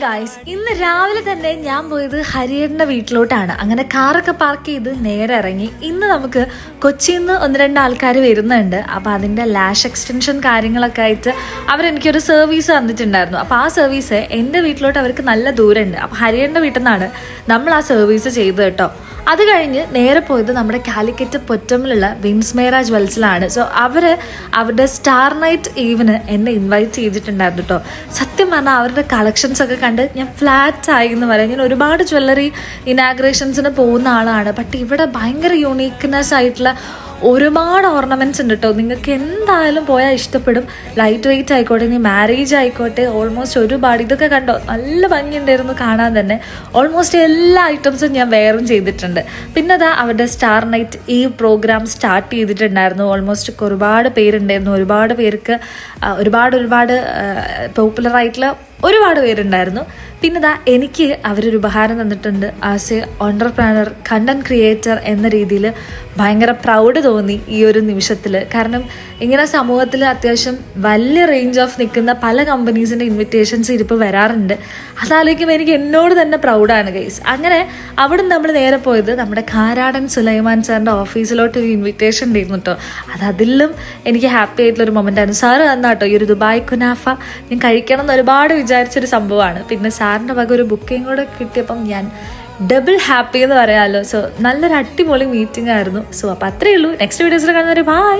Guys, ഇന്ന് രാവിലെ തന്നെ ഞാൻ പോയത് ഹരിയേട്ടൻ്റെ വീട്ടിലോട്ടാണ്. അങ്ങനെ കാറൊക്കെ പാർക്ക് ചെയ്ത് നേരെ ഇറങ്ങി. ഇന്ന് നമുക്ക് കൊച്ചിയിൽ നിന്ന് 1-2 ആൾക്കാർ വരുന്നുണ്ട്. അപ്പോൾ അതിൻ്റെ ലാഷ് എക്സ്റ്റൻഷൻ കാര്യങ്ങളൊക്കെ ആയിട്ട് അവരെനിക്കൊരു സർവീസ് തന്നിട്ടുണ്ടായിരുന്നു. അപ്പോൾ ആ സർവീസ് എൻ്റെ വീട്ടിലോട്ട് അവർക്ക് നല്ല ദൂരമുണ്ട്. അപ്പോൾ ഹരിയേട്ടൻ്റെ വീട്ടിൽ നിന്നാണ് നമ്മൾ ആ സർവീസ് ചെയ്തത് കേട്ടോ. അത് കഴിഞ്ഞ് നേരെ പോയത് നമ്മുടെ കാലിക്കറ്റ് പൊറ്റമിലുള്ള വിൻസ്മേര ജ്വൽസിലാണ്. സോ അവരുടെ സ്റ്റാർ നൈറ്റ് ഈവിന് എന്നെ ഇൻവൈറ്റ് ചെയ്തിട്ടുണ്ടായിരുന്നു കേട്ടോ. സത്യം പറഞ്ഞാൽ അവരുടെ കളക്ഷൻസ് ഒക്കെ കണ്ട് ഞാൻ ഫ്ലാറ്റ് ആയി എന്ന് പറയാം. ഞാൻ ഒരുപാട് ജ്വല്ലറി ഇനാഗ്രേഷൻസിന് പോകുന്ന ആളാണ്. ബട്ട് ഇവിടെ ഭയങ്കര യൂണീക്ക്നെസ് ആയിട്ടുള്ള ഒരുപാട് ഓർണമെൻറ്റ്സ് ഉണ്ട് കേട്ടോ. നിങ്ങൾക്ക് എന്തായാലും പോയാൽ ഇഷ്ടപ്പെടും. ലൈറ്റ് വെയിറ്റ് ആയിക്കോട്ടെ, ഇനി മാരേജ് ആയിക്കോട്ടെ, ഓൾമോസ്റ്റ് ഒരുപാട് ഇതൊക്കെ കണ്ടോ, നല്ല ഭംഗിയുണ്ടായിരുന്നു കാണാൻ തന്നെ. ഓൾമോസ്റ്റ് എല്ലാ ഐറ്റംസും ഞാൻ വെയറും ചെയ്തിട്ടുണ്ട്. പിന്നെ അതാ അവരുടെ സ്റ്റാർ നൈറ്റ് ഈ പ്രോഗ്രാം സ്റ്റാർട്ട് ചെയ്തിട്ടുണ്ടായിരുന്നു. ഓൾമോസ്റ്റ് ഒരുപാട് പേരുണ്ടായിരുന്നു. ഒരുപാട് പേർക്ക് ഒരുപാട് പോപ്പുലറായിട്ടുള്ള ഒരുപാട് പേരുണ്ടായിരുന്നു. പിന്നെ ഇതാ എനിക്ക് അവരൊരു ഉപഹാരം തന്നിട്ടുണ്ട്. As A entrepreneur, content creator എന്ന രീതിയിൽ ഭയങ്കര പ്രൗഡ് തോന്നി ഈ ഒരു നിമിഷത്തിൽ. കാരണം ഇങ്ങനെ സമൂഹത്തിൽ അത്യാവശ്യം വലിയ റേഞ്ച് ഓഫ് നിൽക്കുന്ന പല കമ്പനീസിൻ്റെ ഇൻവിറ്റേഷൻസ് ഇപ്പോൾ വരാറുണ്ട്. അതാലോചിക്കുമ്പോൾ എനിക്ക് എന്നോട് തന്നെ പ്രൗഡാണ് ഗൈസ്. അങ്ങനെ അവിടെ നമ്മൾ നേരെ പോയത് നമ്മുടെ കാരാടൻ സുലൈമാൻ സാറിൻ്റെ ഓഫീസിലോട്ട് ഒരു ഇൻവിറ്റേഷൻ ഉണ്ടായിരുന്നു കേട്ടോ. അതിലും എനിക്ക് ഹാപ്പി ആയിട്ടുള്ളൊരു മൊമെൻ്റായിരുന്നു. സാറ് തന്നാട്ടോ ഈ ഒരു ദുബായ് കുനാഫ. ഞാൻ കഴിക്കണം എന്ന് ഒരുപാട് വിചാരിച്ചൊരു സംഭവമാണ്. പിന്നെ സാറിൻ്റെ വക ഒരു ബുക്കിംഗ് കൂടെ കിട്ടിയപ്പം ഞാൻ ഡബിൾ ഹാപ്പി എന്ന് പറയാമല്ലോ. സോ നല്ലൊരു അടിപൊളി മീറ്റിംഗ് ആയിരുന്നു. സോ അപ്പോൾ അത്രയേ ഉള്ളൂ. നെക്സ്റ്റ് വീഡിയോസിൽ കാണുന്നവരെ ബൈ.